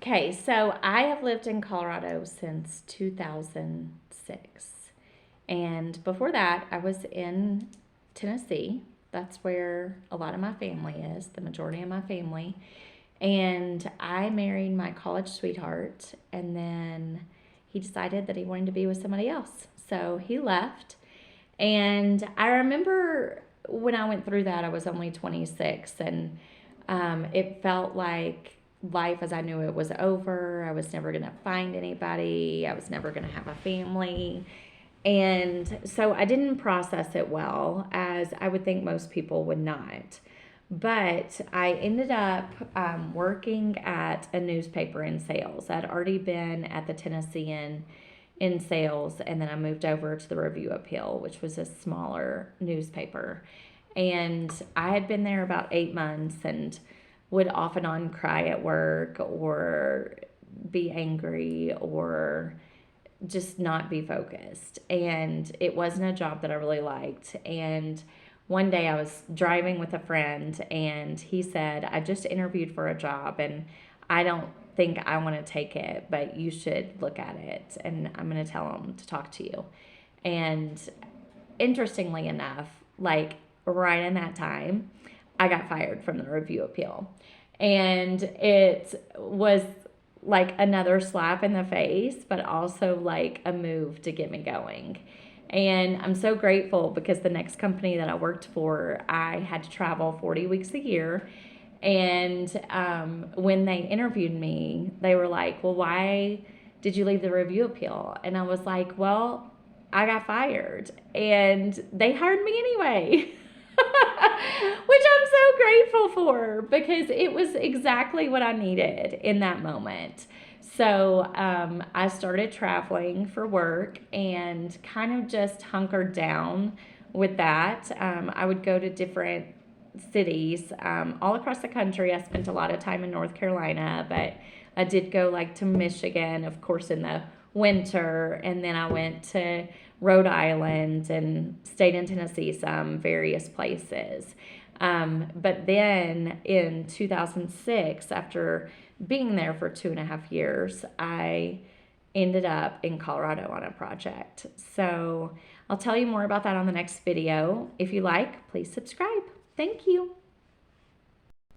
Okay, so I have lived in Colorado since 2006. And before that, I was in Tennessee. That's where a lot of my family is, the majority of my family. And I married my college sweetheart, and then he decided that he wanted to be with somebody else. So he left. And I remember when I went through that, I was only 26, and it felt like life as I knew it was over. I was never going to find anybody, I was never going to have a family. And so I didn't process it well, as I would think most people would not. But I ended up working at a newspaper in sales. I'd already been at the Tennessean in sales, and then I moved over to the Review Appeal, which was a smaller newspaper. And I had been there about 8 months and would off and on cry at work or be angry or just not be focused. And it wasn't a job that I really liked. And one day I was driving with a friend, and he said, I just interviewed for a job and I don't think I want to take it, but you should look at it. And I'm going to tell him to talk to you. And interestingly enough, like right in that time, I got fired from the Review Appeal. And it was like another slap in the face, but also like a move to get me going. And I'm so grateful because the next company that I worked for, I had to travel 40 weeks a year. And when they interviewed me, they were like, well, why did you leave the Review Appeal? And I was like, well, I got fired and they hired me anyway. Which I'm so grateful for because it was exactly what I needed in that moment. So I started traveling for work and kind of just hunkered down with that. I would go to different cities all across the country. I spent a lot of time in North Carolina, but I did go like to Michigan, of course, in the winter, and then I went to Rhode Island and stayed in Tennessee, some various places. But then in 2006, after being there for 2.5 years, I ended up in Colorado on a project. So I'll tell you more about that on the next video. If you like, please subscribe. Thank you.